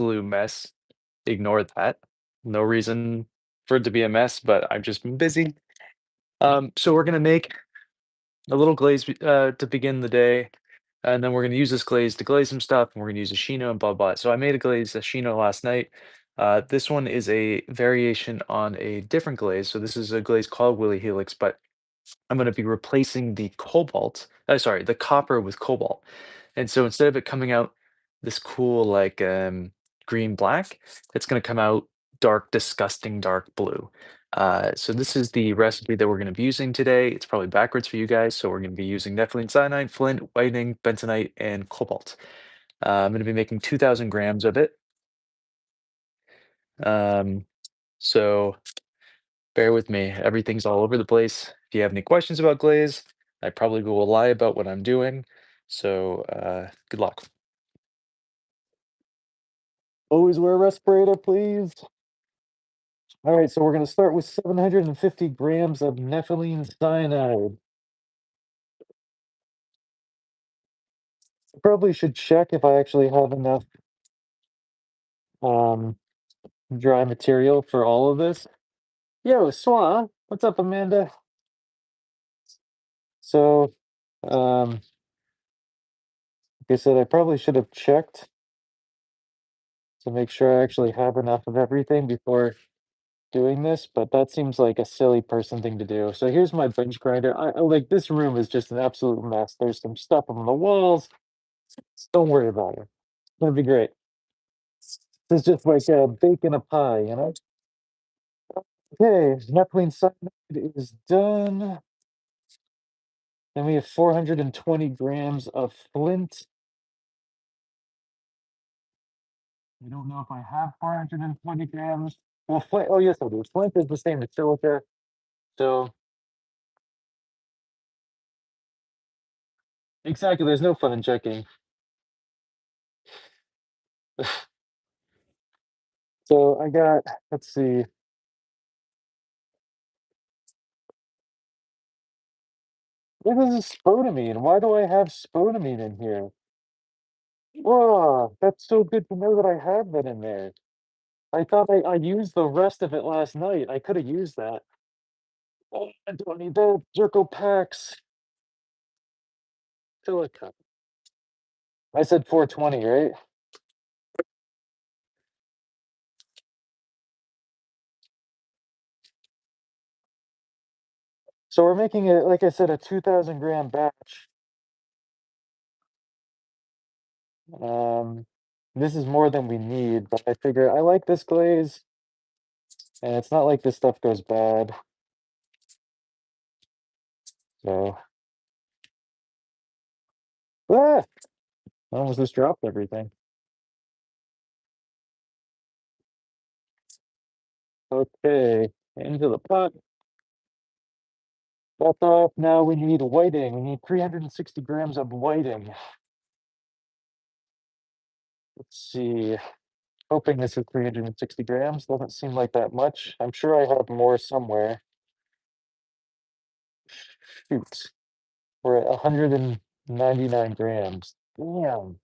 absolute mess. Ignore that. No reason for it to be a mess, but I've just been busy. So we're gonna make a little glaze to begin the day, and then we're gonna use this glaze to glaze some stuff, and we're gonna use a shino and blah blah. So I made a shino last night. This one is a variation on a different glaze. So this is a glaze called Willy Helix, but I'm going to be replacing the sorry, the copper with cobalt. And so instead of it coming out this cool like green black, it's going to come out dark, disgusting dark blue. So this is the recipe that we're going to be using today. It's probably backwards for you guys. So we're going to be using nepheline cyanide, flint, whitening, bentonite, and cobalt. I'm going to be making 2,000 grams of it. Um, so bear with me. Everything's all over the place. If you have any questions about glaze, I probably will lie about what I'm doing. So good luck. Always wear a respirator, please. All right, so we're going to start with 750 grams of nepheline cyanide. Probably should check if I actually have enough um, dry material for all of this. Yo, Swan, what's up, Amanda? So, like I said, I probably should have checked to make sure I actually have enough of everything before doing this, but that seems like a silly person thing to do. So here's my bench grinder. Like this room is just an absolute mess. There's some stuff on the walls. Don't worry about it. It's gonna be great. This is just like baking a pie, you know? Okay, nepheline cyanide is done. Then we have 420 grams of flint. I don't know if I have 420 grams. Well, flint, oh yes, I do. Flint is the same as silica. So exactly, there's no fun in checking. So I got, let's see, what is spodumene? Why do I have spodumene in here? Whoa, that's so good to know that I have that in there. I thought I used the rest of it last night. I could have used that. Oh, I don't need that. Jerko packs. Silica. I said 420, right? So we're making it, like I said, a 2,000 gram batch. Um, this is more than we need, but I figure I like this glaze, and it's not like this stuff goes bad. So, ah, I almost just dropped everything. Okay, into the pot. That's off. Now we need whiting. We need 360 grams of whiting. Let's see. Hoping this is 360 grams. Doesn't seem like that much. I'm sure I have more somewhere. Shoot. We're at 199 grams. Damn.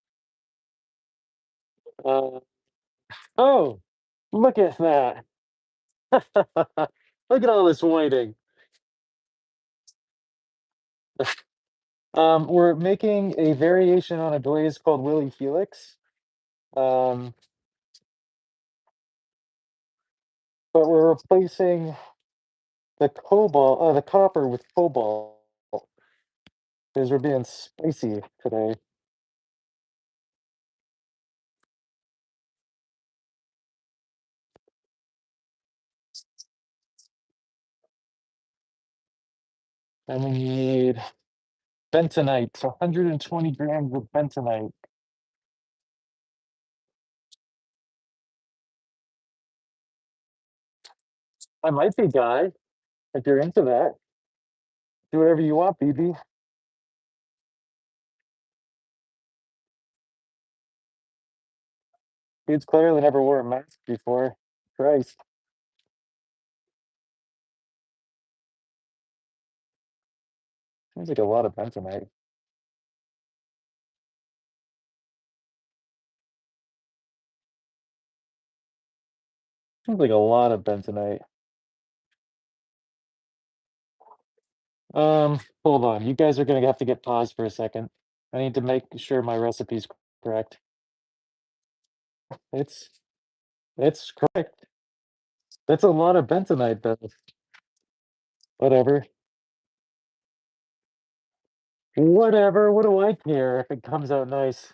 Uh, oh, look at that. Look at all this whiting. We're making a variation on a glaze called Willy Helix. Um, but we're replacing the copper with cobalt because we're being spicy today. And we need bentonite, so 120 grams of bentonite. I might be Guy, if you're into that. Do whatever you want, BB. Dude's clearly never wore a mask before. Christ. Seems like a lot of bentonite. Seems like a lot of bentonite. Hold on. You guys are gonna have to get paused for a second. I need to make sure my recipe's correct. It's it's correct. That's a lot of bentonite, though. Whatever. Whatever. What do I care if it comes out nice?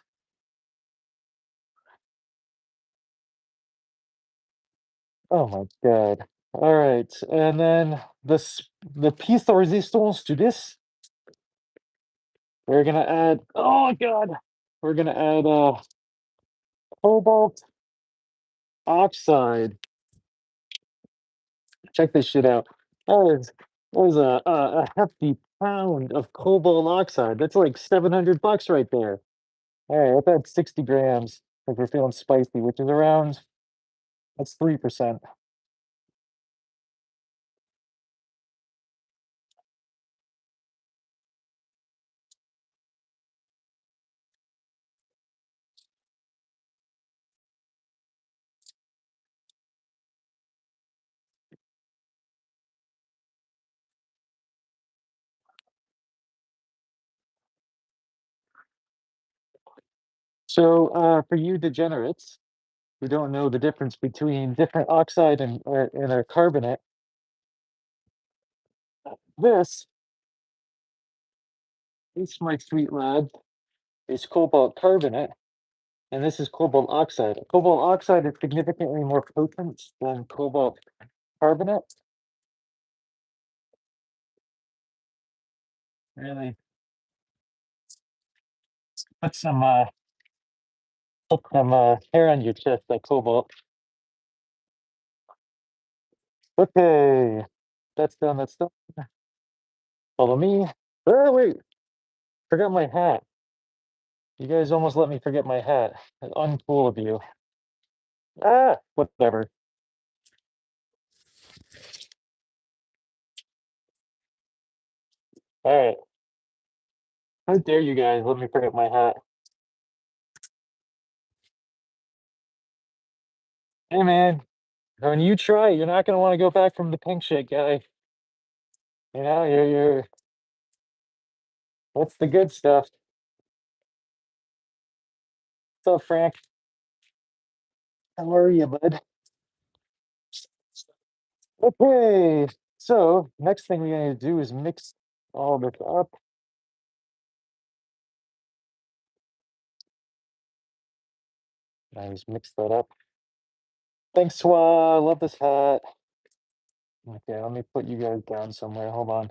Oh my god. All right. And then the piece de resistance to this, we're gonna add, oh god. We're gonna add cobalt oxide. Check this shit out. That was a hefty pound of cobalt oxide. That's like 700 bucks right there. All right, let's add 60 grams if we're feeling spicy, which is around, that's 3%. So for you degenerates who don't know the difference between different oxide and a carbonate, this is my sweet lad is cobalt carbonate, and this is cobalt oxide. Cobalt oxide is significantly more potent than cobalt carbonate. Really put some hair on your chest, that cobalt. Okay, that's done. That's done. Follow me. Oh wait, forgot my hat. You guys almost let me forget my hat. Uncool of you. Ah, whatever. All right. How dare you guys let me forget my hat? Hey man, when you try, you're not gonna want to go back from the pink shit guy. You're what's the good stuff? What's up, Frank? How are you, bud? Okay, so next thing we're gonna do is mix all this up. Nice, mix that up. Thanks, Swa. Love this hat. Okay, let me put you guys down somewhere. Hold on.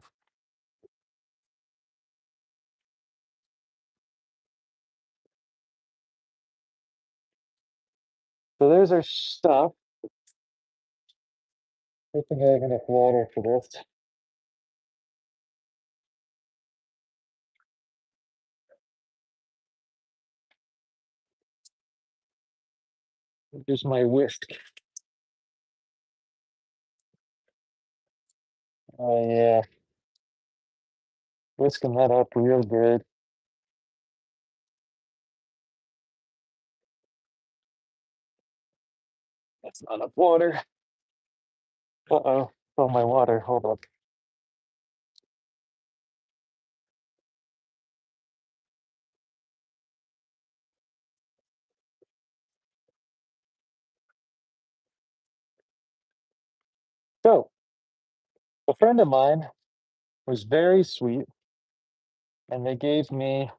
So there's our stuff. I think I have enough water for this. Here's my whisk. Oh yeah, whisking that up real good. That's not enough water. Uh-oh. Oh, my water. Hold up. So, a friend of mine was very sweet, and they gave me.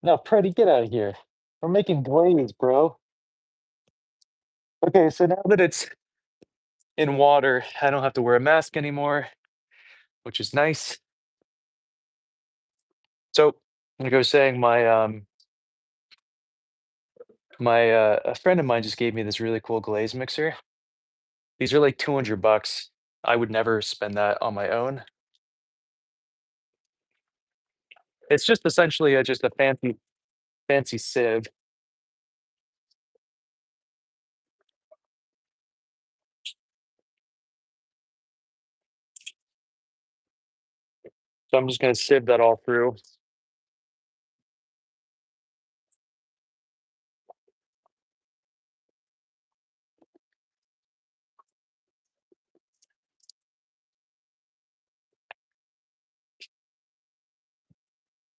No, Freddie, get out of here. We're making glaze, bro. Okay, so now that it's in water, I don't have to wear a mask anymore, which is nice. So, like I was saying, a friend of mine just gave me this really cool glaze mixer. These are like 200 bucks. I would never spend that on my own. It's just essentially just a fancy sieve. So I'm just gonna sieve that all through.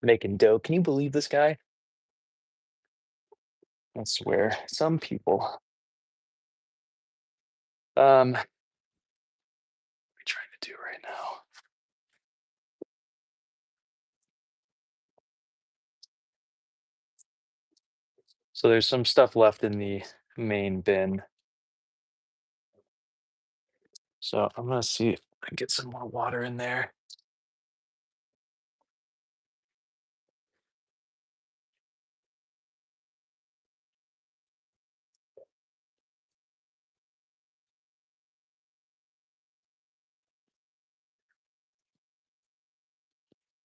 making dough. Can you believe this guy? I swear, some people. What are we trying to do right now? So there's some stuff left in the main bin. So I'm gonna see if I can get some more water in there.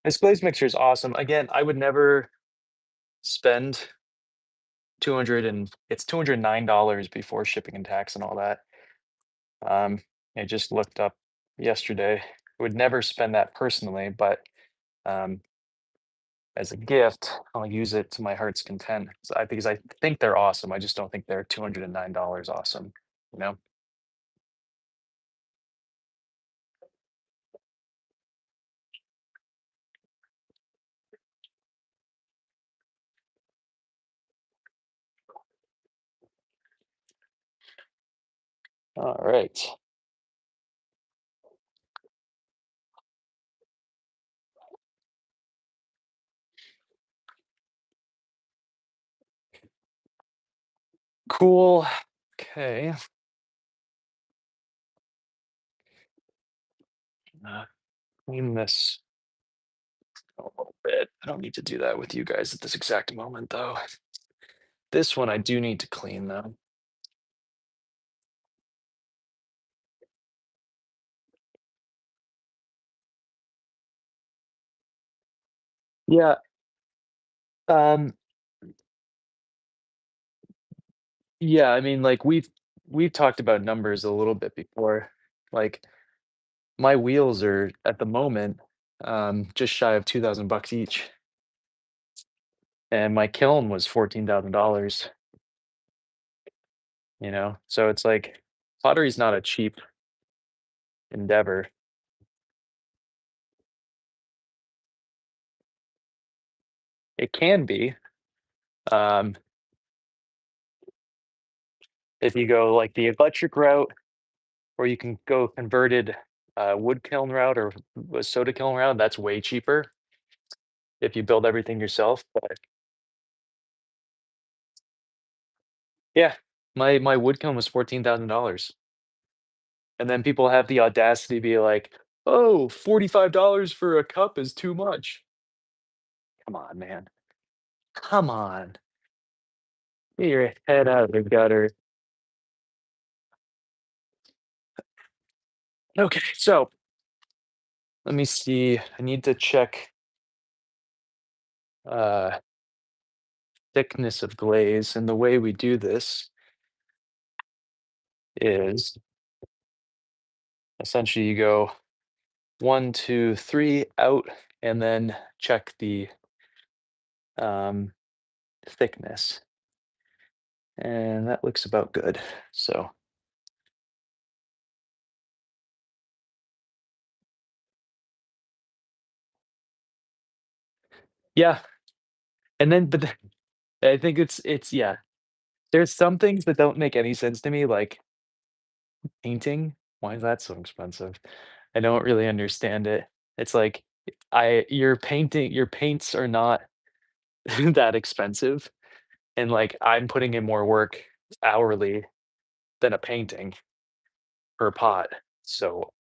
This glaze mixture is awesome. Again, I would never spend 200 and it's $209 before shipping and tax and all that. Um, I just looked up yesterday. Would never spend that personally, but um, as a gift, I'll use it to my heart's content. Because I think they're awesome. I just don't think they're $209 awesome. You know? All right. Cool. Okay. Uh, Clean this a little bit. I don't need to do that with you guys at this exact moment, though. This one I do need to clean, though. Yeah. Um, yeah, I mean, like we've talked about numbers a little bit before. Like my wheels are at the moment just shy of 2,000 bucks each, and my kiln was $14,000, you know? So it's like pottery's not a cheap endeavor. It can be um if you go like the electric route, or you can go converted wood kiln route or a soda kiln route. That's way cheaper if you build everything yourself. But yeah, my wood kiln was $14,000. And then people have the audacity to be like, "Oh, $45 for a cup is too much." Come on, man. Come on. Get your head out of the gutter. Okay, so let me see. I need to check uh thickness of glaze. And the way we do this is essentially you go one, two, three out, and then check the um thickness. And that looks about good. So yeah. And then I think it's yeah. There's some things that don't make any sense to me, like painting. Why is that so expensive? I don't really understand it. It's like I your paints are not that expensive, and like I'm putting in more work hourly than a painting per pot. So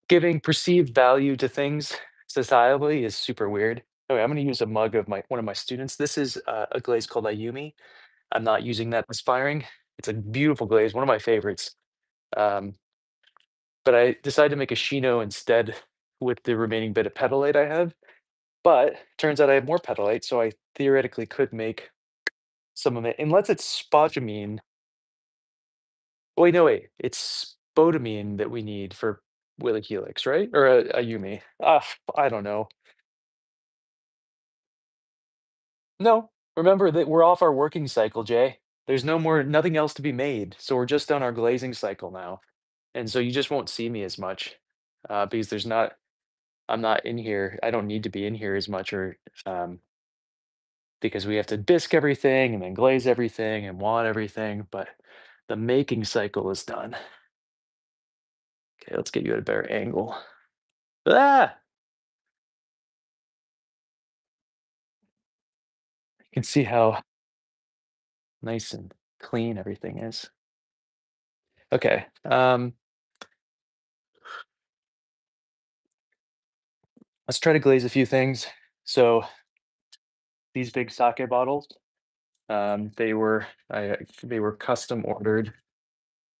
giving perceived value to things societally is super weird. Okay, I'm going to use a mug of my one of my students. This is a glaze called Ayumi. I'm not using that as firing. It's a beautiful glaze, one of my favorites. Um, but I decided to make a shino instead with the remaining bit of petalite I have. But turns out I have more petalite, so I theoretically could make some of it. Unless it's spodumene. Wait, no, wait. It's spodumene that we need for Willy Helix, right? Or a Yumi. I don't know. No, remember that we're off our working cycle, Jay. There's nothing else to be made. So we're just on our glazing cycle now. And so you just won't see me as much because there's not. I'm not in here. I don't need to be in here as much or um, because we have to bisque everything and then glaze everything and wad everything, but the making cycle is done. Okay, let's get you at a better angle. Ah! You can see how nice and clean everything is. Okay, let's try to glaze a few things. So these big sake bottles, they were custom ordered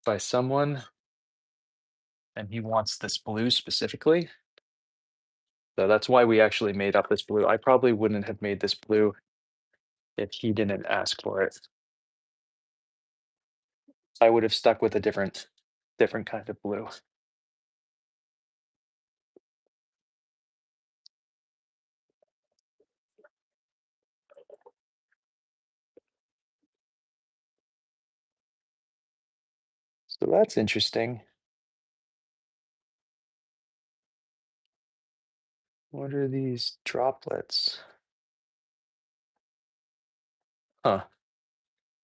by someone, and he wants this blue specifically. So that's why we actually made up this blue. I probably wouldn't have made this blue if he didn't ask for it. I would have stuck with a different kind of blue. So that's interesting. What are these droplets? Huh.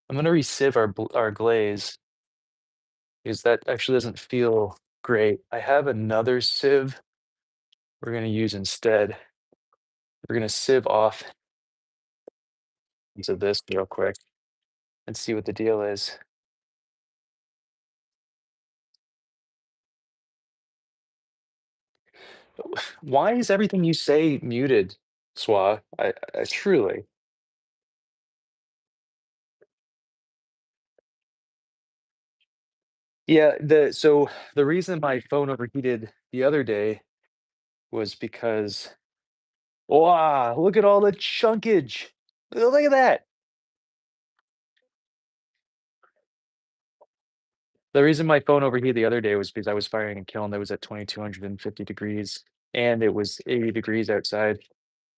I'm gonna re-sieve our glaze because that actually doesn't feel great. I have another sieve we're gonna use instead. We're gonna sieve off into this real quick and see what the deal is. Why is everything you say muted, Swa? I truly. Yeah, the reason my phone overheated the other day was because wow, look at all the chunkage. Look at that. The reason my phone overheated the other day was because I was firing a kiln that was at 2250 degrees and it was 80 degrees outside.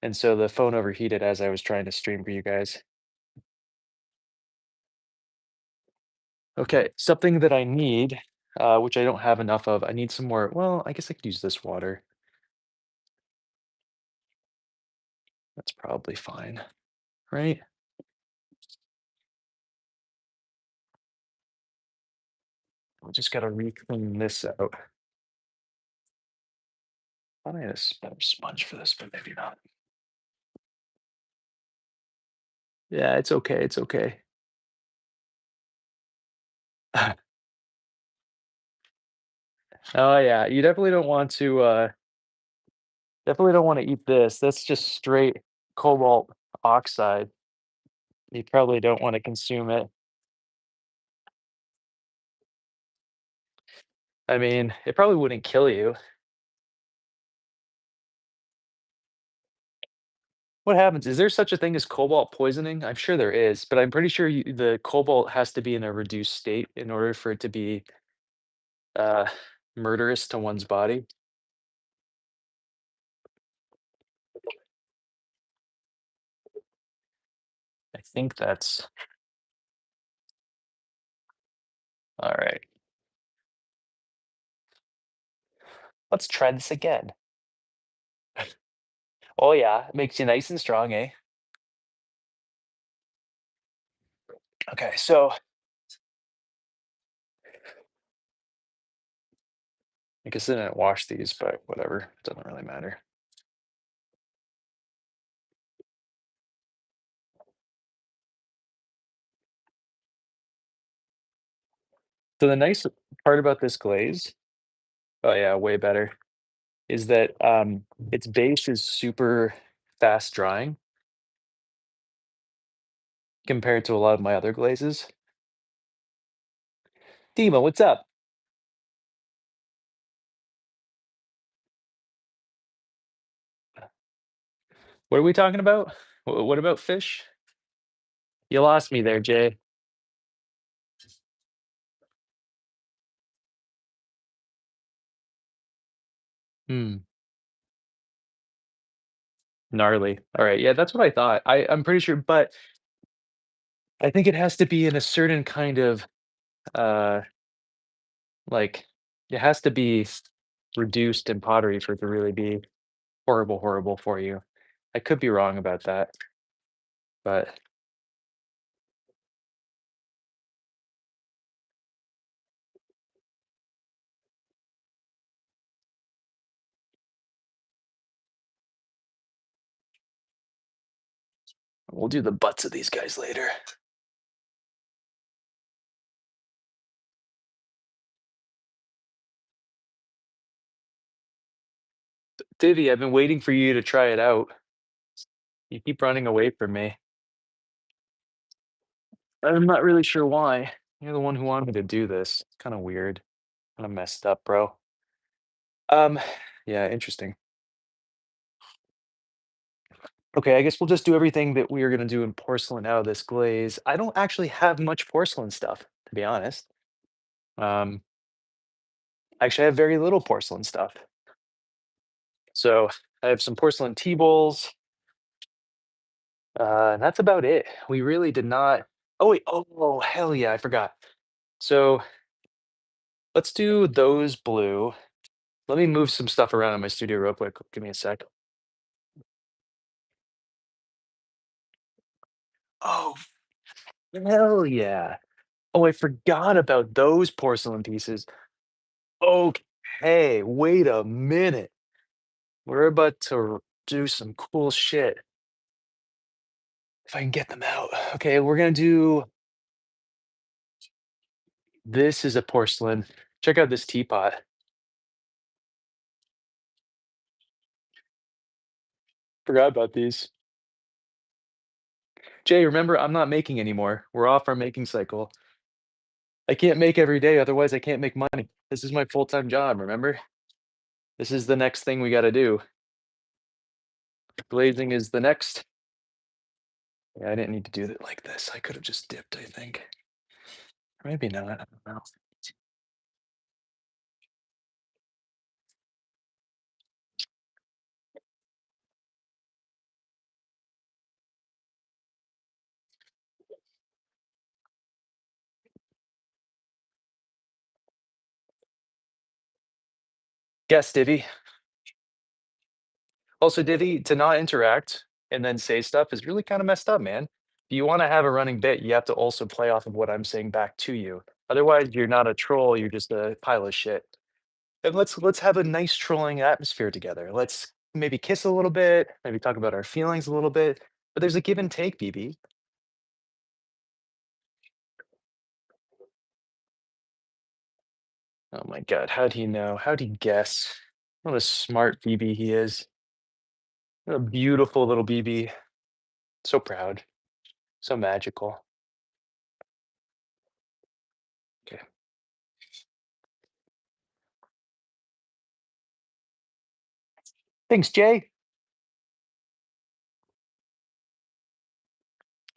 And so the phone overheated as I was trying to stream for you guys. Okay, something that I need, which I don't have enough of. I need some more. Well, I guess I could use this water. That's probably fine, right? I just gotta re-clean this out. Thought I had a sponge for this, but maybe not. Yeah, it's okay. It's okay. Oh yeah, you definitely don't want to eat this. That's just straight cobalt oxide. You probably don't want to consume it. I mean, it probably wouldn't kill you. What happens? Is there such a thing as cobalt poisoning? I'm sure there is, but I'm pretty sure the cobalt has to be in a reduced state in order for it to be uh, murderous to one's body. I think that's all right. Let's try this again. Oh yeah, it makes you nice and strong, eh? Okay, so I guess I didn't wash these, but whatever, doesn't really matter. So the nice part about this glaze, oh yeah, way better, is that its base is super fast drying compared to a lot of my other glazes. Dima, what's up? What are we talking about? What about fish? You lost me there, Jay. Hmm, gnarly. All right, yeah, that's what I thought. I'm pretty sure, but I think it has to be in a certain kind of uh like it has to be reduced in pottery for it to really be. horrible, horrible for you. I could be wrong about that, but we'll do the butts of these guys later. Divvy, I've been waiting for you to try it out. You keep running away from me. I'm not really sure why. You're the one who wanted me to do this. It's kind of weird. Kind of messed up, bro. Um, yeah, interesting. Okay, I guess we'll just do everything that we are gonna do in porcelain out of this glaze. I don't actually have much porcelain stuff, to be honest. Um, actually, I have very little porcelain stuff. So I have some porcelain tea bowls, and that's about it. We really did not. Oh wait, oh hell yeah, I forgot. So let's do those blue. Let me move some stuff around in my studio real quick. Give me a sec. Oh hell yeah. Oh, I forgot about those porcelain pieces. Okay, wait a minute. We're about to do some cool shit. If I can get them out. Okay, we're gonna do this is a porcelain. Check out this teapot. Forgot about these. Jay, remember, I'm not making anymore. We're off our making cycle. I can't make every day, otherwise I can't make money. This is my full-time job, remember? This is the next thing we gotta do. Glazing is the next. Yeah, I didn't need to do it like this. I could have just dipped, I think. Or maybe not. I don't know. Guess, Divvy. Also, Divvy, to not interact and then say stuff is really kind of messed up, man. If you want to have a running bit, you have to also play off of what I'm saying back to you. Otherwise, you're not a troll, you're just a pile of shit. And let's have a nice trolling atmosphere together. Let's maybe kiss a little bit, maybe talk about our feelings a little bit. But there's a give and take, BB. Oh my god, how'd he know? How'd he guess? What a smart BB he is. What a beautiful little BB. So proud. So magical. Okay. Thanks, Jay.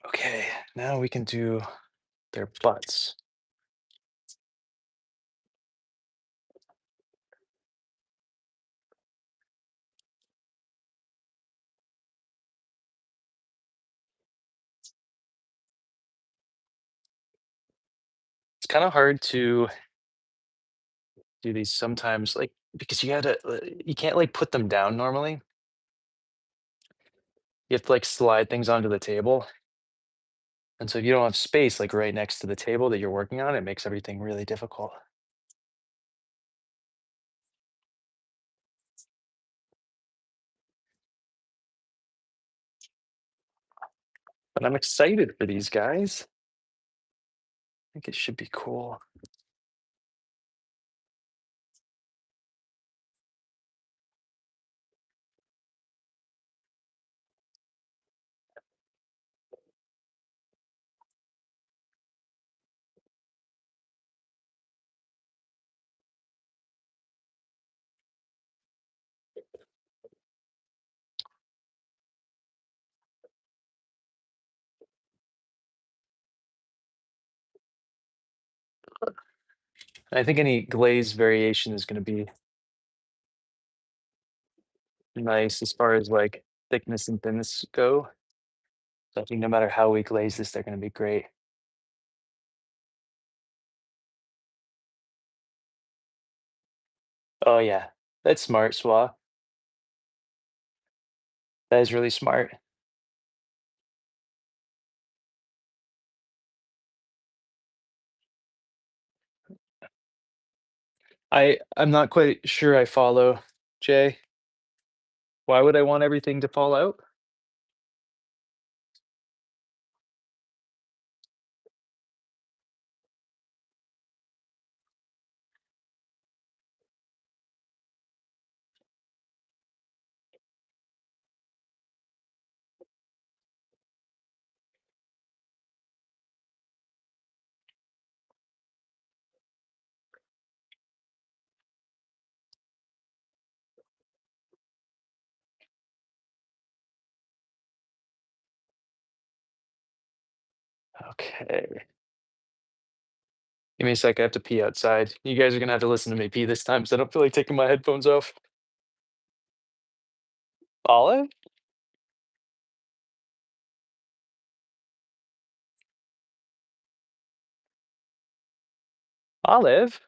Okay, now we can do their butts. It's kind of hard to do these sometimes, like because you can't like put them down normally. You have to like slide things onto the table. And so if you don't have space like right next to the table that you're working on, it makes everything really difficult. But I'm excited for these guys. I think it should be cool. I think any glaze variation is going to be nice as far as like thickness and thinness go. So I think no matter how we glaze this, they're going to be great. Oh yeah, that's smart, Swa. That is really smart. I'm not quite sure I follow, Jay. Why would I want everything to fall out? Okay. Give me a sec, I have to pee outside. You guys are gonna have to listen to me pee this time, 'cause I don't feel like taking my headphones off. Olive? Olive?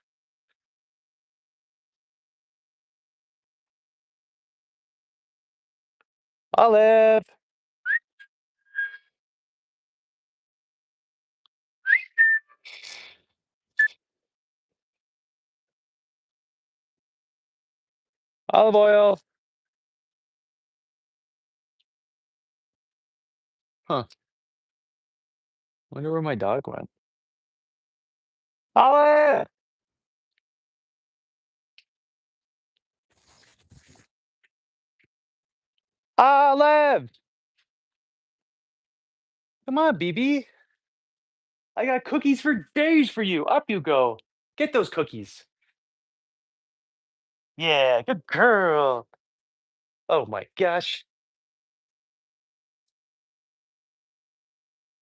Olive! Olive oil! Huh, wonder where my dog went. Olive! Olive! Come on, BB. I got cookies for days for you. Up you go. Get those cookies. Yeah, good girl. Oh my gosh.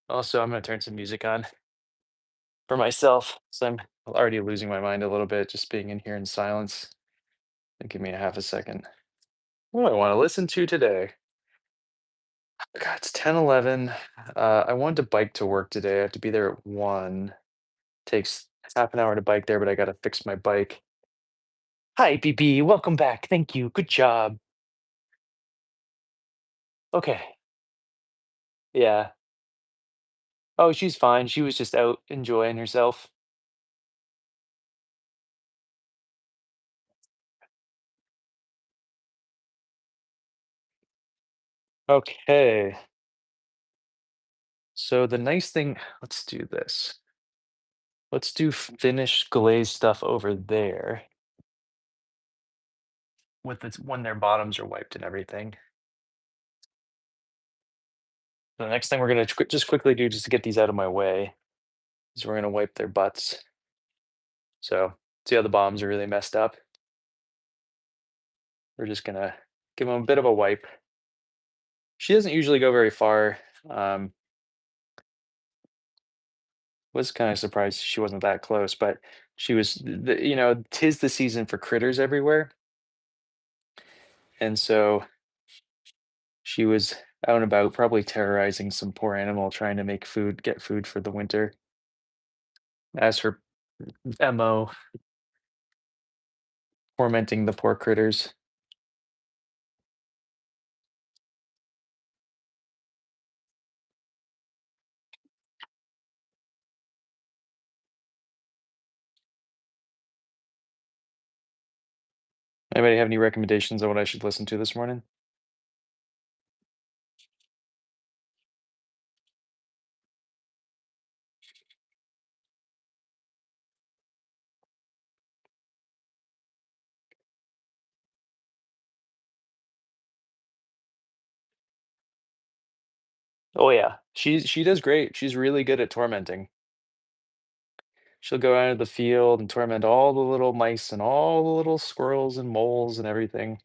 Also, I'm gonna turn some music on for myself, so I'm already losing my mind a little bit just being in here in silence. Give me a half a second. What do I want to listen to today? God, it's 10:11. I wanted to bike to work today. I have to be there at 1. Takes half an hour to bike there, but I gotta fix my bike. Hi, BB. Welcome back. Thank you. Good job. Okay. Yeah. Oh, she's fine. She was just out enjoying herself. Okay. So the nice thing, let's do this. Let's do finished glaze stuff over there with its when their bottoms are wiped and everything. The next thing we're gonna just quickly do just to get these out of my way is we're gonna wipe their butts. So see how the bottoms are really messed up. We're just gonna give them a bit of a wipe. She doesn't usually go very far. Um, was kind of surprised she wasn't that close, but she was. Tis the season for critters everywhere, and so she was out and about, probably terrorizing some poor animal, trying to get food for the winter. As her mo, tormenting the poor critters. Anybody have any recommendations on what I should listen to this morning? Oh yeah, she does great. She's really good at tormenting. She'll go out into the field and torment all the little mice and all the little squirrels and moles and everything.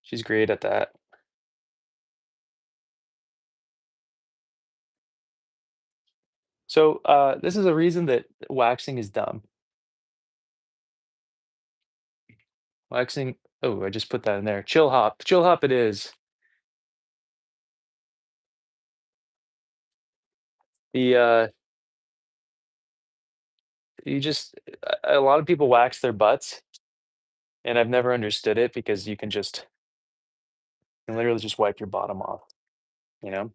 She's great at that. So, this is a reason that waxing is dumb. Waxing oh, I just put that in there. Chill hop. Chill hop it is. The, you just a lot of people wax their butts, and I've never understood it because you can just and literally just wipe your bottom off, you know?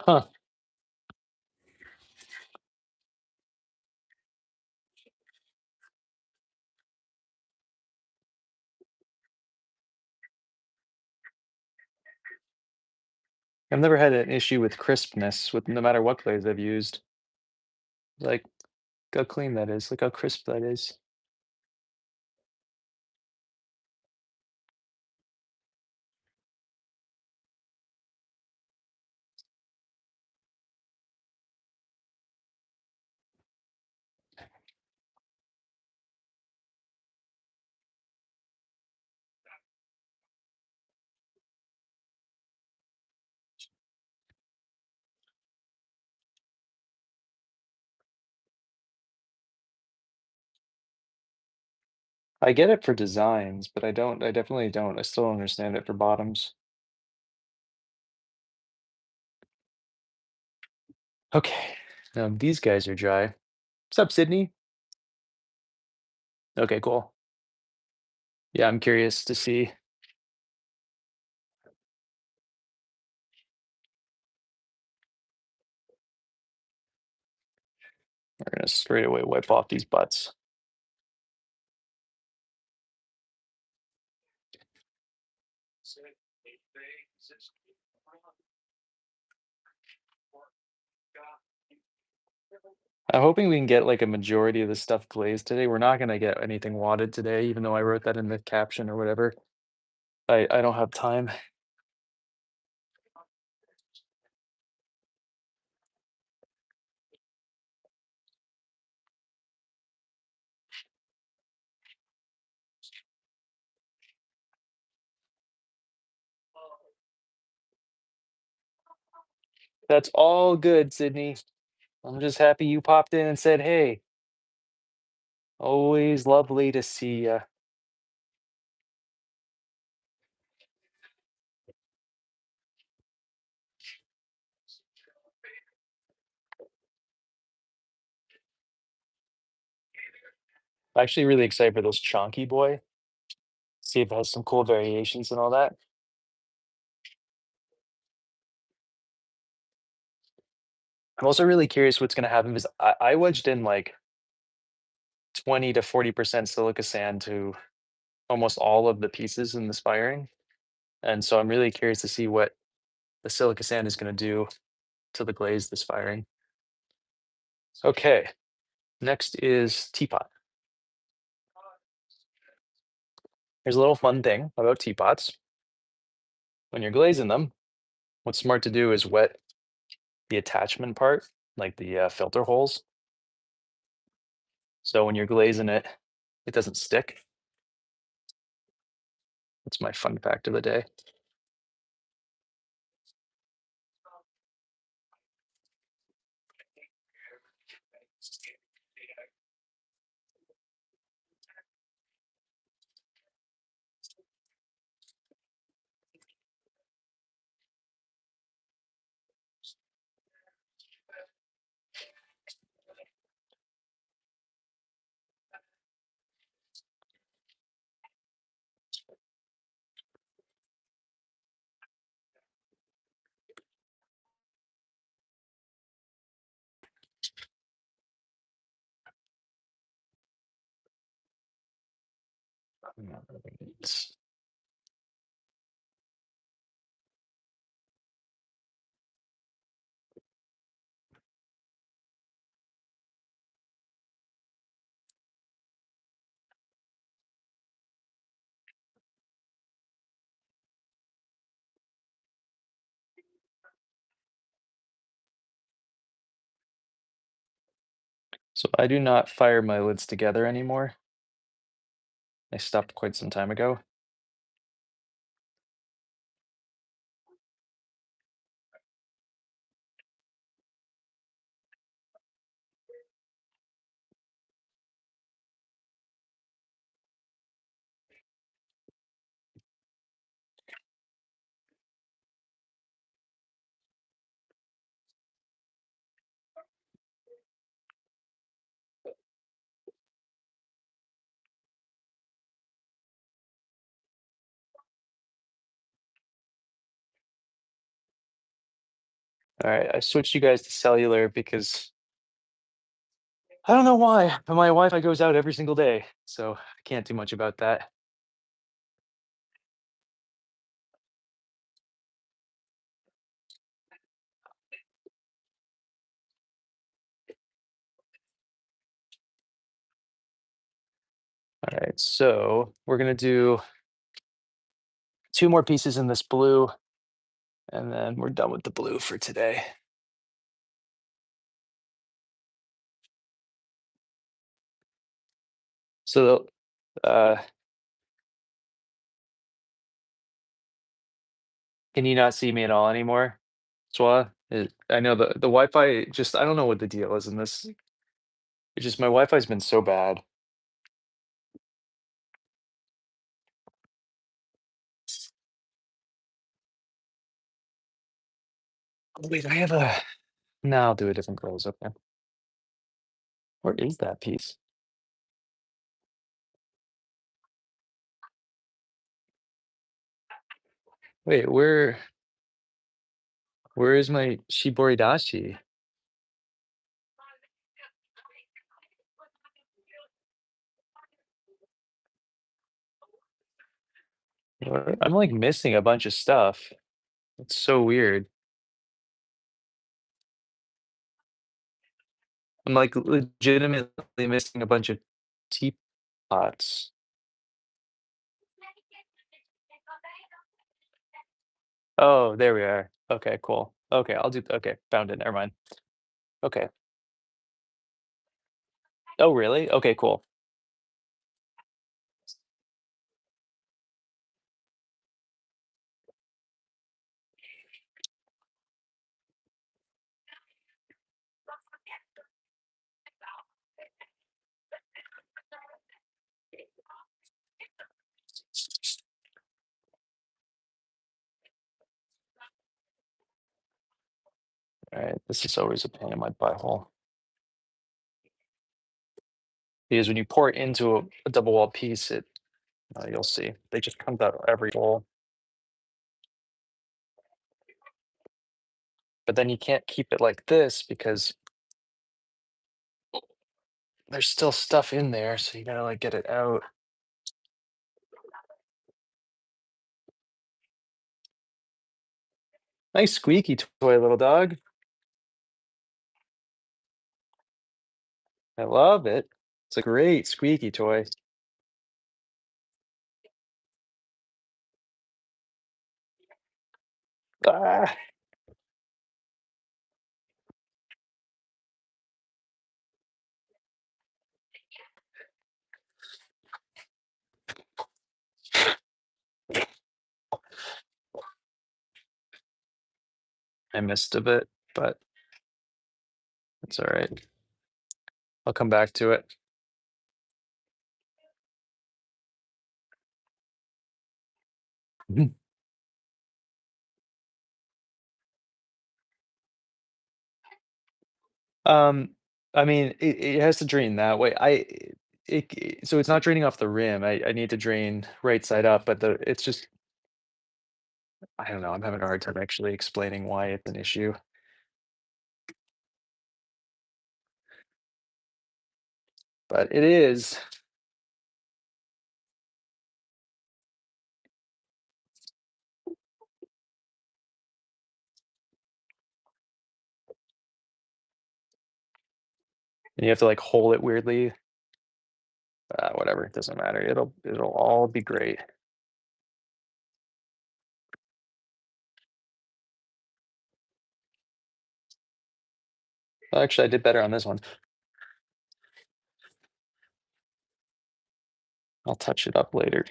Huh. I've never had an issue with crispness with no matter what glaze I've used. Like, how clean that is, like how crisp that is. I get it for designs, but I definitely don't. I still don't understand it for bottoms. Okay. These guys are dry. What's up, Sydney? Okay, cool. Yeah, I'm curious to see. We're gonna straight away wipe off these butts. I'm hoping we can get like a majority of the stuff glazed today. We're not gonna get anything wadded today, even though I wrote that in the caption or whatever. I don't have time. That's all good, Sydney. I'm just happy you popped in and said, "Hey, always lovely to see ya." I'm actually really excited for this Chonky boy. See if it has some cool variations and all that. I'm also really curious what's gonna happen because I wedged in like 20 to 40% silica sand to almost all of the pieces in this firing. And so I'm really curious to see what the silica sand is gonna do to the glaze this firing. Okay, next is teapot. Here's a little fun thing about teapots. When you're glazing them, what's smart to do is wet the attachment part, like the filter holes. So when you're glazing it, it doesn't stick. That's my fun fact of the day. So I do not fire my lids together anymore. I stopped quite some time ago. All right, I switched you guys to cellular because I don't know why, but my Wi-Fi goes out every single day, so I can't do much about that. All right, so we're gonna do two more pieces in this blue, and then we're done with the blue for today. So, can you not see me at all anymore, Swa? I know the Wi-Fi just I don't know what the deal is in this. It's just my Wi-Fi's been so bad. Oh, wait, I have a no, I'll do a different close, okay. Where is that piece? Wait, where is my Shiboridashi? I'm, like, missing a bunch of stuff. It's so weird. I'm, like, legitimately missing a bunch of teapots. Oh, there we are. Okay, cool. Okay, okay, found it, never mind. Okay. Oh, really? Okay, cool. Alright, this is always a pain in my butthole. Because when you pour it into a double wall piece, you'll see, they just comes out every bowl. But then you can't keep it like this because there's still stuff in there, so you gotta, like, get it out. Nice squeaky toy, little dog. I love it. It's a great squeaky toy. Ah, I missed a bit, but it's alright. I'll come back to it. Mhm. Um, I mean, it has to drain that way. So it's not draining off the rim. I need to drain right side up, but it's just I don't know. I'm having a hard time actually explaining why it's an issue, but it is. And you have to like hold it weirdly. Whatever, it doesn't matter. It'll all be great. Well, actually, I did better on this one. I'll touch it up later.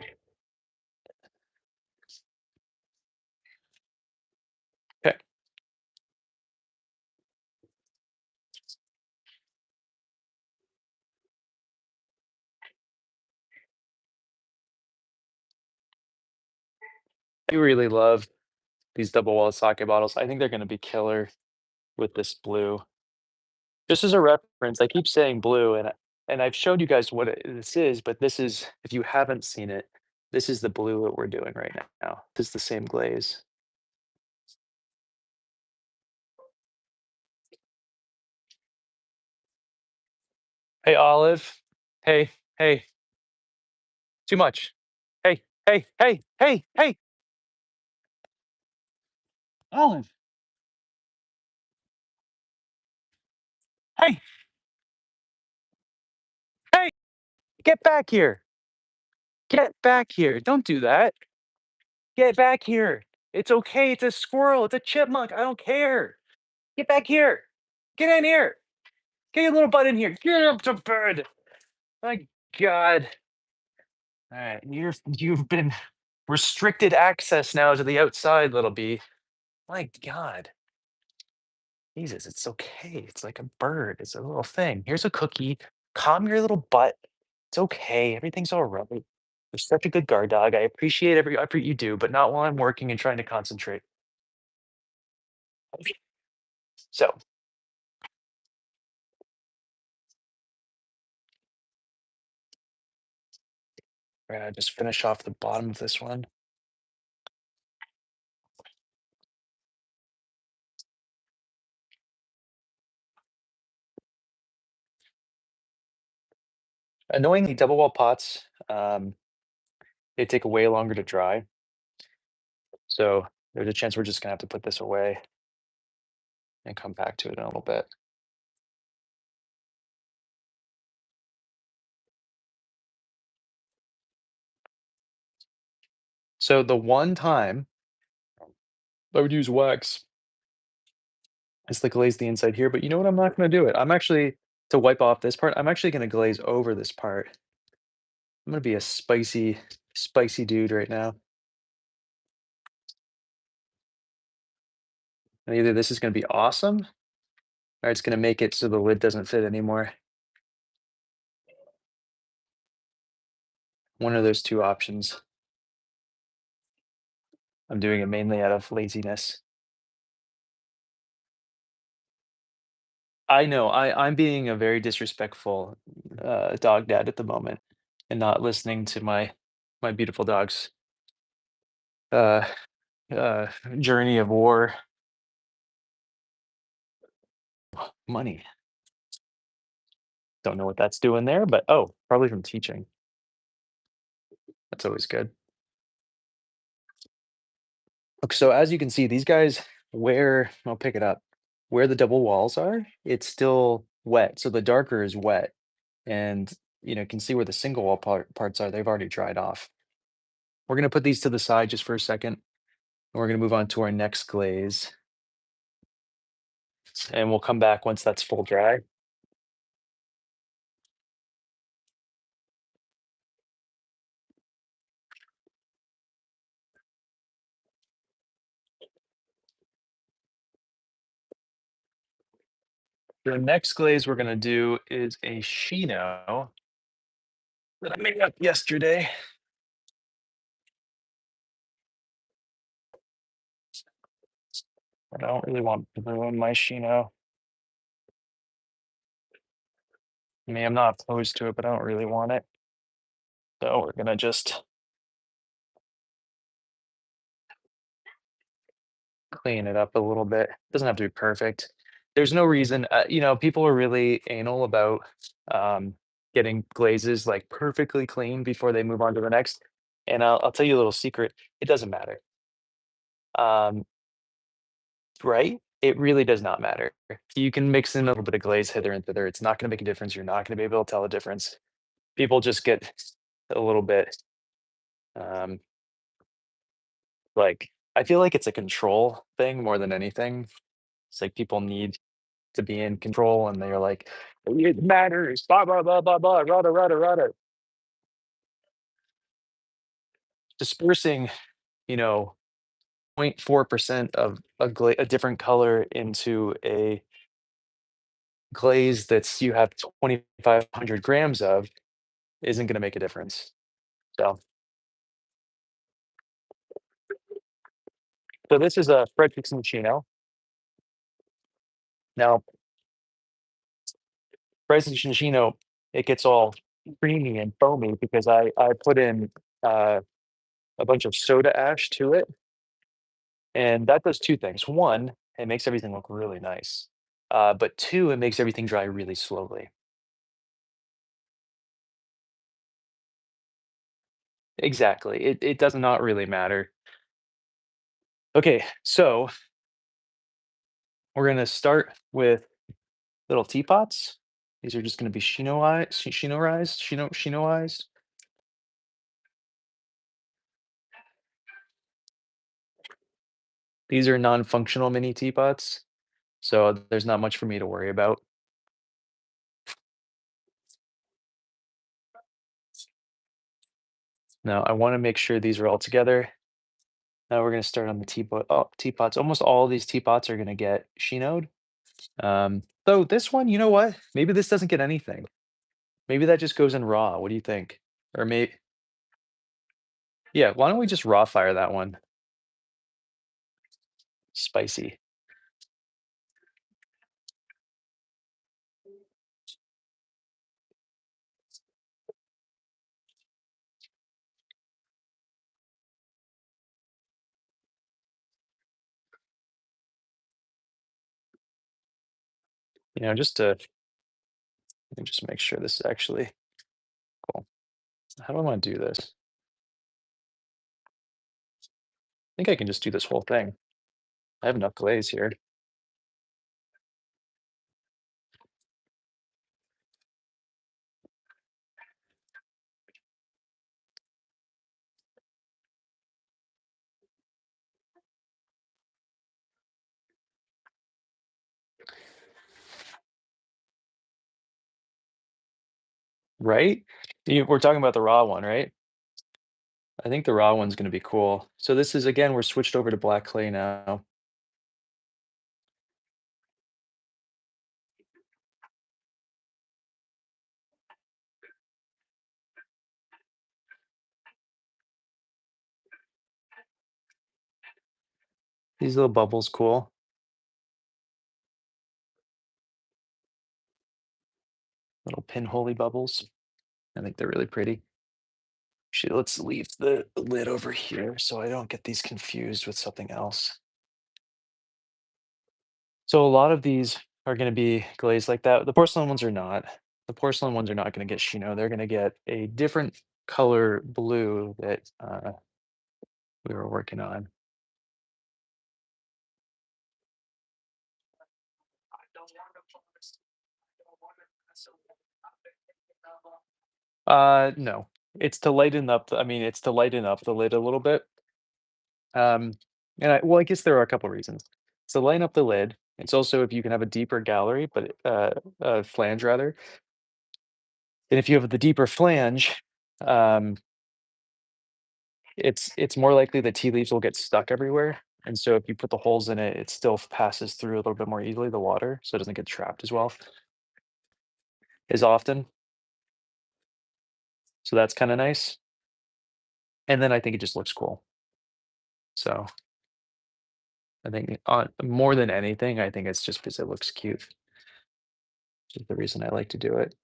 Okay. I really love these double walled sake bottles. I think they're gonna be killer with this blue. Just as a reference, I keep saying blue, and I've showed you guys what this is, but this is, if you haven't seen it, this is the blue that we're doing right now. This is the same glaze. Hey, Olive. Hey, hey, too much. Hey, hey, hey, hey, hey, Olive. Hey, hey, get back here. Get back here. Don't do that. Get back here. It's okay. It's a squirrel. It's a chipmunk. I don't care. Get back here. Get in here. Get your little butt in here. Get up to bed. My God. All right. You've been restricted access now to the outside, little bee. My God. Jesus, it's okay. It's like a bird. It's a little thing. Here's a cookie. Calm your little butt. It's okay. Everything's all right. You're such a good guard dog. I appreciate every effort you do, but not while I'm working and trying to concentrate. Okay. So, we're gonna just finish off the bottom of this one. Annoyingly, double wall pots, they take way longer to dry. So there's a chance we're just gonna have to put this away and come back to it in a little bit. So the one time I would use wax is to glaze the inside here, but you know what? I'm not gonna do it. I'm actually, to wipe off this part, I'm actually gonna glaze over this part. I'm gonna be a spicy, spicy dude right now. And either this is gonna be awesome, or it's gonna make it so the lid doesn't fit anymore. One of those two options. I'm doing it mainly out of laziness. I know, I'm being a very disrespectful, dog dad at the moment and not listening to my beautiful dog's, uh, uh, journey of war. Money. Don't know what that's doing there, but oh, probably from teaching. That's always good. Ok, so as you can see, these guys, where I'll pick it up, where the double walls are, it's still wet. So the darker is wet, and you can see where the single wall parts are. They've already dried off. We're gonna put these to the side just for a second, and we're gonna move on to our next glaze, and we'll come back once that's full dry. The next glaze we're gonna do is a shino that I made up yesterday. But I don't really want blue in my shino. I mean, I'm not opposed to it, but I don't really want it. So we're gonna just clean it up a little bit. Doesn't have to be perfect. There's no reason, people are really anal about um, getting glazes like perfectly clean before they move on to the next. And I'll tell you a little secret. It doesn't matter. Um, right? It really does not matter. You can mix in a little bit of glaze hither and thither. It's not going to make a difference. You're not going to be able to tell the difference. People just get a little bit um, like, I feel like it's a control thing more than anything. It's like people need to be in control, and they're like, "It matters, blah, blah, blah, blah, blah, rada, rada, rada." dispersing, you know, 0.4% of a different color into a glaze that's you have 2,500 grams of isn't going to make a difference. So, so this is a Frederick's Shino. Now, Frederick's Shino, it gets all creamy and foamy because I put in uh, a bunch of soda ash to it, and that does two things. One, it makes everything look really nice, but two, it makes everything dry really slowly. Exactly. It does not really matter. Okay, so we're gonna start with little teapots. These are just gonna be shinoized. These are non-functional mini teapots, so there's not much for me to worry about. Now I wanna make sure these are all together. Now we're gonna start on the teapots. Almost all of these teapots are gonna get shinoed. Though this one, you know what? Maybe this doesn't get anything. Maybe that just goes in raw. What do you think? Or maybe, yeah, why don't we just raw fire that one? Spicy. Just to let me just make sure this is actually cool. How do I want to do this? I think I can just do this whole thing. I have enough glaze here. Right? We're talking about the raw one, right? I think the raw one's going to be cool. So this is, again, we're switched over to black clay now. These little bubbles, cool. Little pinholy bubbles. I think they're really pretty. Actually, let's leave the lid over here so I don't get these confused with something else. So a lot of these are going to be glazed like that. The porcelain ones are not. The porcelain ones are not going to get shino. They're going to get a different color blue that we were working on. No, it's to lighten up. I mean, it's to lighten up the lid a little bit. Um, well, I guess there are a couple reasons. So lighten up the lid. It's also if you can have a deeper gallery, but flange rather. And if you have the deeper flange, um, it's more likely the tea leaves will get stuck everywhere. And so if you put the holes in it, it still passes through a little bit more easily, the water, so it doesn't get trapped as well as often. So that's kind of nice. And then I think it just looks cool. So I think more than anything, I think it's just because it looks cute. Is the reason I like to do it.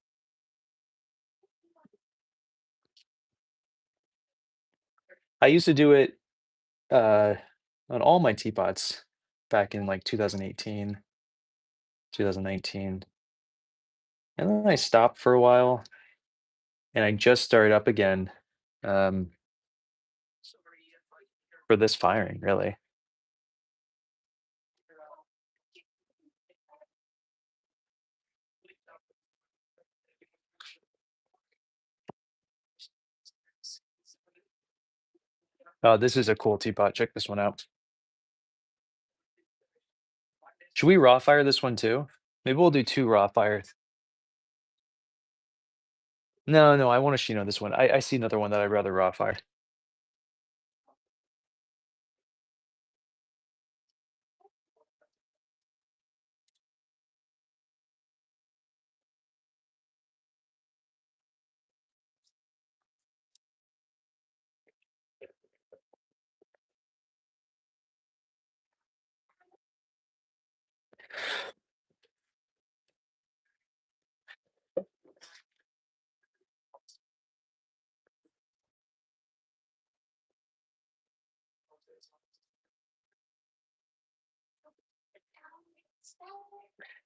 I used to do it uh, on all my teapots back in like 2018, 2019. And then I stopped for a while and I just started up again um, for this firing, really. This is a cool teapot. Check this one out. Should we raw fire this one too? Maybe we'll do two raw fires. No, no, I want to Shino this one. I see another one that I'd rather raw fire.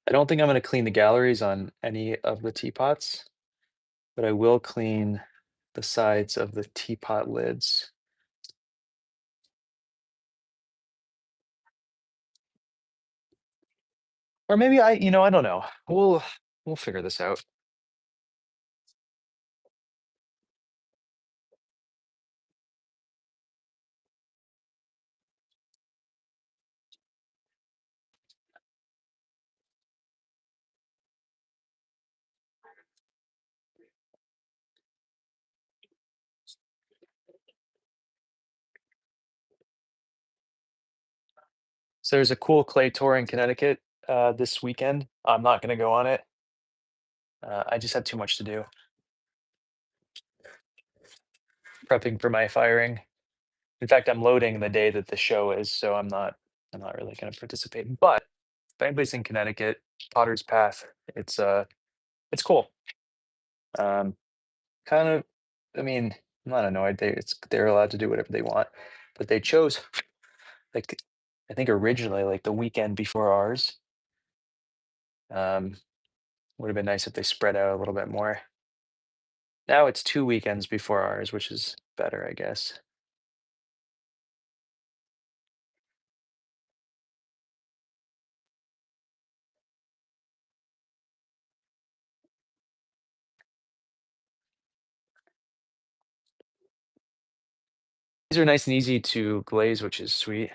I don't think I'm gonna clean the galleries on any of the teapots, but I will clean the sides of the teapot lids. Or maybe I don't know. We'll figure this out. So there's a cool clay tour in Connecticut this weekend. I'm not gonna go on it. I just had too much to do prepping for my firing. In fact, I'm loading the day that the show is, so I'm not really gonna participate. But if anybody's in Connecticut, Potter's Path, it's cool. Um, kind of, I mean, I'm not annoyed. They're allowed to do whatever they want, but they chose like I think originally like the weekend before ours. Um, would have been nice if they spread out a little bit more. Now it's 2 weekends before ours, which is better, I guess. These are nice and easy to glaze, which is sweet.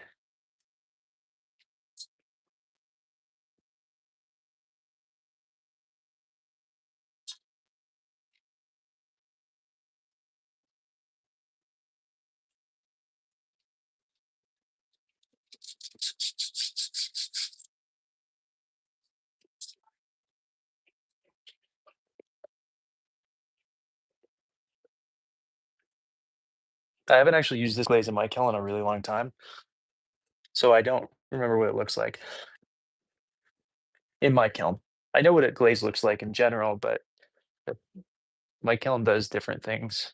I haven't actually used this glaze in my kiln in a really long time, so I don't remember what it looks like in my kiln. I know what a glaze looks like in general, but uh, my kiln does different things.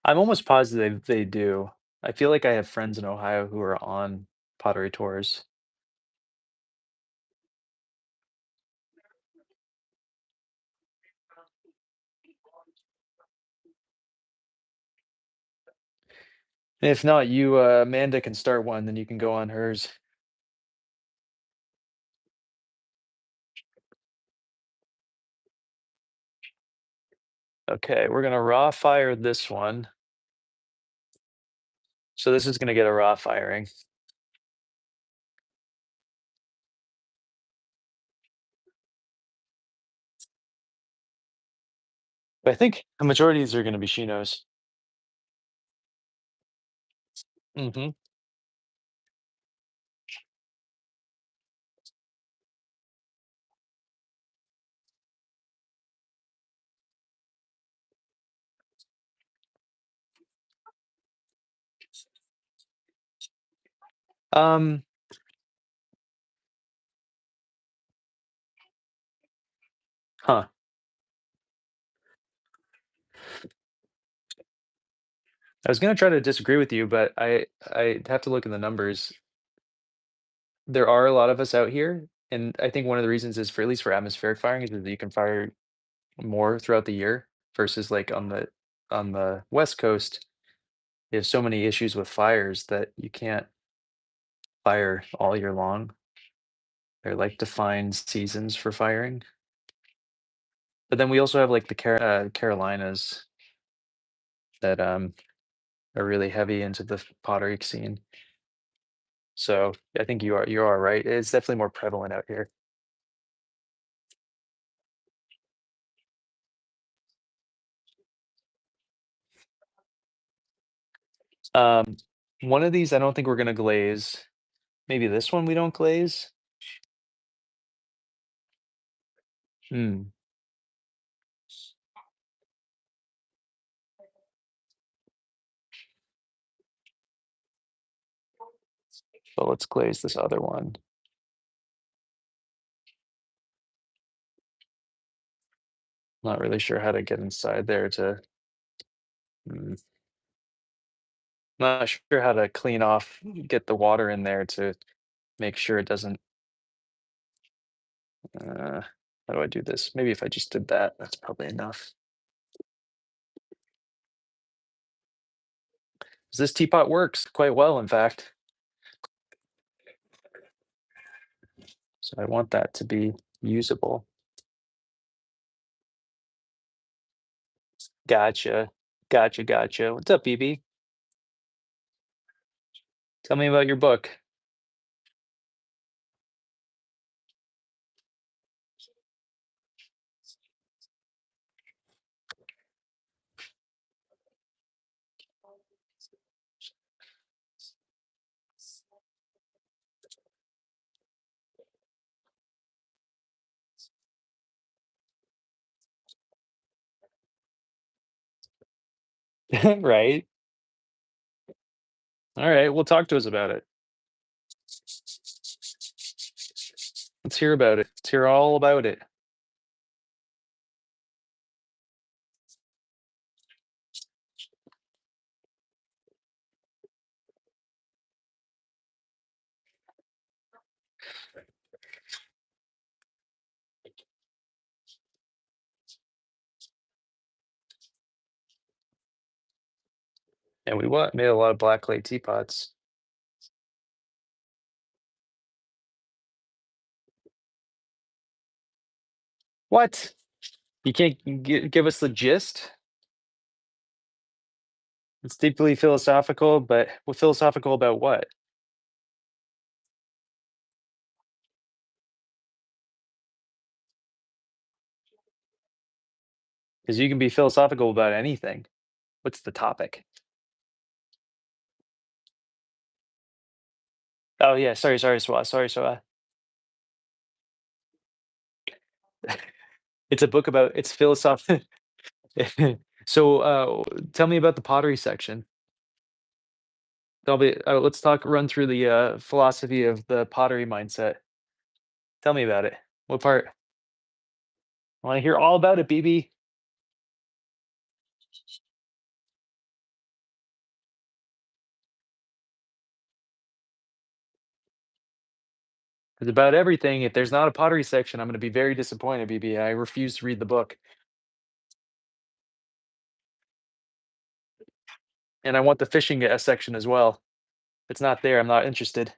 I'm almost positive they do. I feel like I have friends in Ohio who are on pottery tours. If not, Amanda can start one, then you can go on hers. Okay, we're gonna raw fire this one. So this is gonna get a raw firing. But I think the majority of these are gonna be Shinos. Mhm. Um, huh. I was gonna try to disagree with you, but I have to look at the numbers. There are a lot of us out here, and I think one of the reasons is for at least for atmospheric firing is that you can fire more throughout the year versus like on the West Coast, you have so many issues with fires that you can't fire all year long. They're like defined seasons for firing. But then we also have like the Carolinas that are really heavy into the pottery scene. So I think you are right. It's definitely more prevalent out here. Um, one of these I don't think we're gonna glaze. Maybe this one we don't glaze. Hmm. But let's glaze this other one. Not really sure how to get inside there to mm, not sure how to clean off get the water in there to make sure it doesn't how do I do this? Maybe if I just did that, that's probably enough. 'Cause this teapot works quite well, in fact. So I want that to be usable. Gotcha. Gotcha, gotcha. What's up, BB? Tell me about your book. Right? All right, well, talk to us about it. Let's hear about it. Let's hear all about it. And we what? Made a lot of black clay teapots. What? You can't give us the gist? It's deeply philosophical, but well, philosophical about what? Because you can be philosophical about anything. What's the topic? Oh yeah, sorry, Swa. Sorry, Swa. It's a book about it's philosoph So, tell me about the pottery section. Let's talk run through the, philosophy of the pottery mindset. Tell me about it. What part? I wanna hear all about it, BB. It's about everything. If there's not a pottery section, I'm gonna be very disappointed, BB. I refuse to read the book, and I want the fishing, section as well. If it's not there, I'm not interested.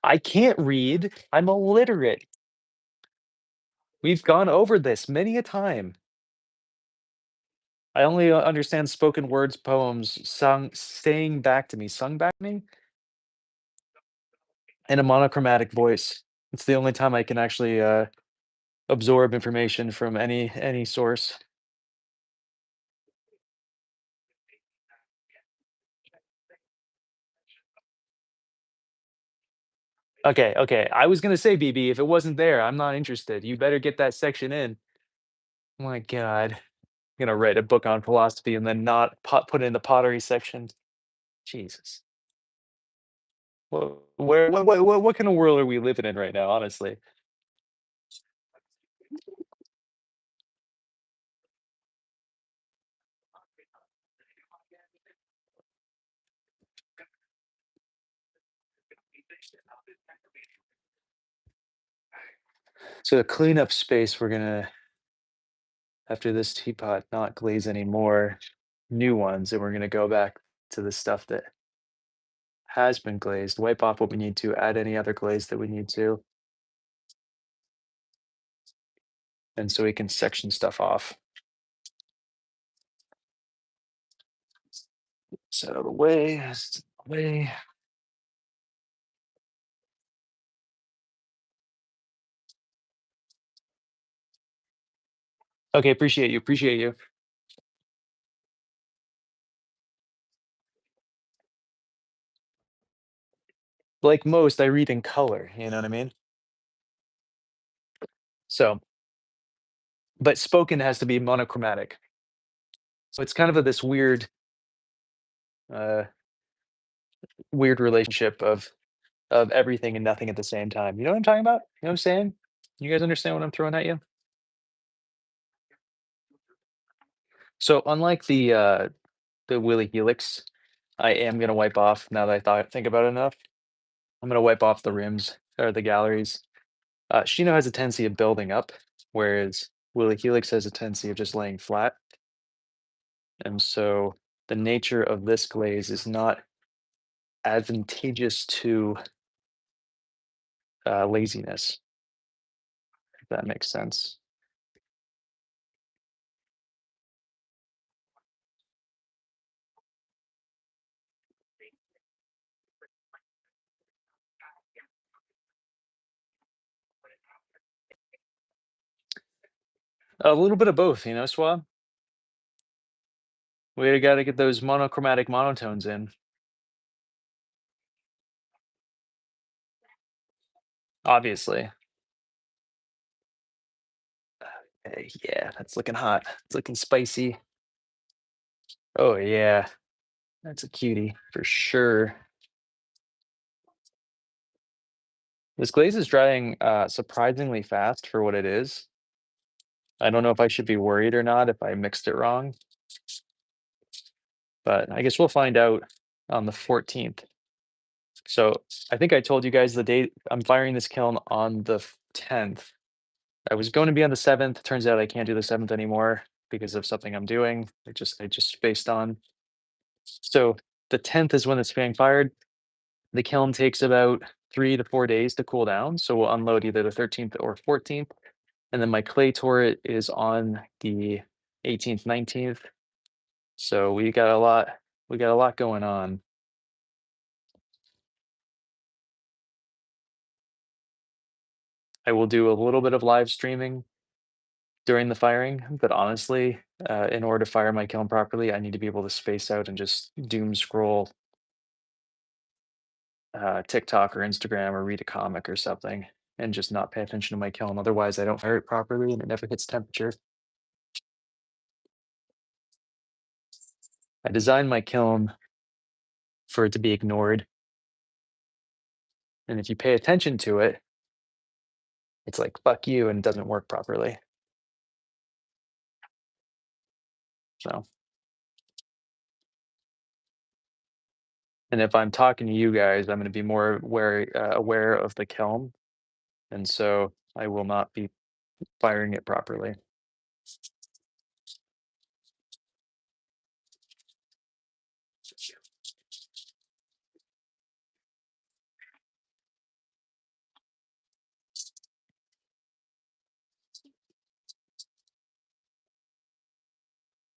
I can't read. I'm illiterate. We've gone over this many a time. I only, understand spoken words, poems sung saying back to me sung back to me in a monochromatic voice. It's the only time I can actually, absorb information from any source. Okay, okay. I was gonna say, BB, if it wasn't there, I'm not interested. You better get that section in. My god. I'm gonna write a book on philosophy and then not put it in the pottery section. Jesus. What kind of world are we living in right now, honestly? So the cleanup space, we're gonna after this teapot not glaze anymore, new ones, and we're gonna go back to the stuff that has been glazed, wipe off what we need to, add any other glaze that we need to, and so we can section stuff off. Set out of the way, out the way. Okay, appreciate you. Like most, I read in color, you know what I mean? So but spoken has to be monochromatic. So it's kind of this uh, weird relationship of everything and nothing at the same time. You know what I'm talking about? You know what I'm saying? You guys understand what I'm throwing at you? So unlike the Willy Helix, I am gonna wipe off now that think about it enough. I'm gonna wipe off the rims or the galleries. Shino has a tendency of building up, whereas Willy Helix has a tendency of just laying flat. And so the nature of this glaze is not advantageous to laziness, if that makes sense. A little bit of both, you know, Swab. We got to get those monochromatic monotones in, obviously. Yeah, that's looking hot. It's looking spicy. Oh yeah, that's a cutie for sure. This glaze is drying surprisingly fast for what it is. I don't know if I should be worried or not if I mixed it wrong, but I guess we'll find out on the 14th. So I think I told you guys the date I'm firing this kiln on the 10th. I was going to be on the 7th. Turns out I can't do the 7th anymore because of something I'm doing. I just spaced on. So the 10th is when it's being fired. The kiln takes about 3 to 4 days to cool down. So we'll unload either the 13th or 14th. And then my clay turret is on the 18th, 19th. So we got a lot going on. I will do a little bit of live streaming during the firing, but honestly, in order to fire my kiln properly, I need to be able to space out and just doom scroll TikTok or Instagram or read a comic or something and just not pay attention to my kiln. Otherwise, I don't fire it properly and it never hits temperature. I designed my kiln for it to be ignored. And if you pay attention to it, it's like, fuck you, and it doesn't work properly. So, and if I'm talking to you guys, I'm going to be more aware of the kiln. And so I will not be firing it properly.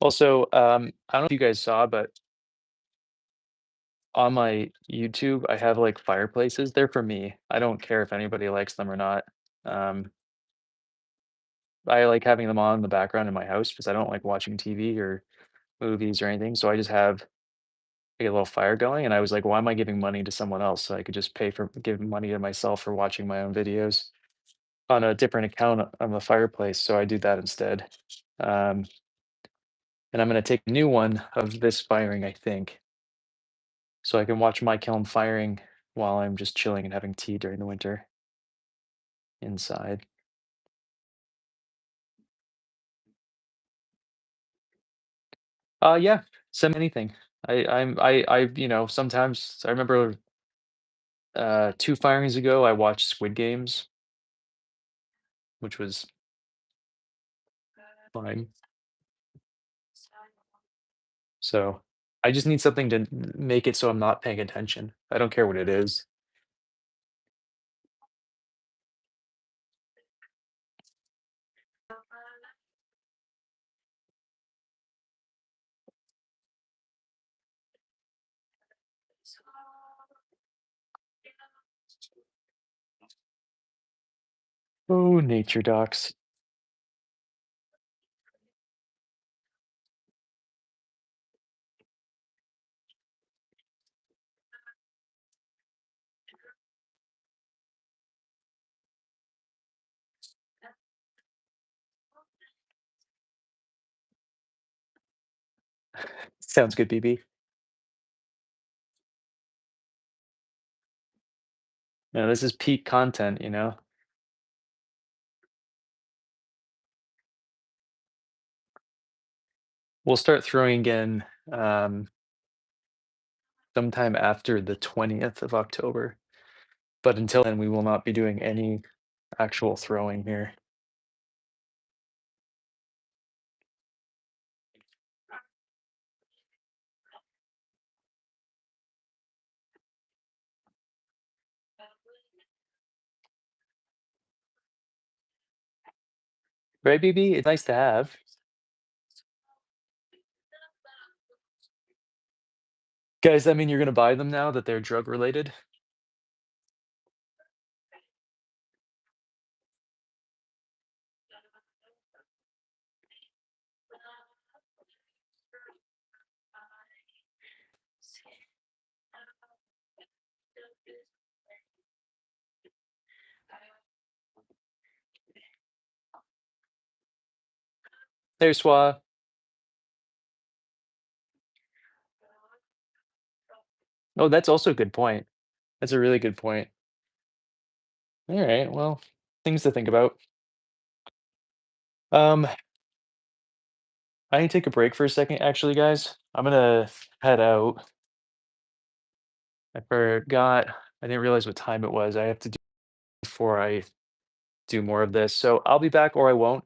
Also, I don't know if you guys saw, but on my YouTube, I have like fireplaces. They're for me. I don't care if anybody likes them or not. Um, I like having them on in the background in my house because I don't like watching TV or movies or anything. So I just have like a little fire going. And I was like, why am I giving money to someone else? So I could just pay for giving money to myself for watching my own videos on a different account on the fireplace. So I do that instead. Um, and I'm going to take a new one of this firing, I think, so I can watch my kiln firing while I'm just chilling and having tea during the winter inside. Yeah, send me anything. Sometimes I remember 2 firings ago, I watched Squid Games, which was fine. So, I just need something to make it so I'm not paying attention. I don't care what it is. Oh, nature docs. Sounds good, BB. No, this is peak content, you know? We'll start throwing again sometime after the 20th of October. But until then, we will not be doing any actual throwing here. Right, BB? It's nice to have. Guys, I mean, you're gonna buy them now that they're drug related? There's Swa. Oh, that's also a good point. That's a really good point. All right, well, things to think about. Um, I need to take a break for a second, actually, guys. I'm gonna head out. I forgot. I didn't realize what time it was. I have to do before I do more of this. So I'll be back or I won't.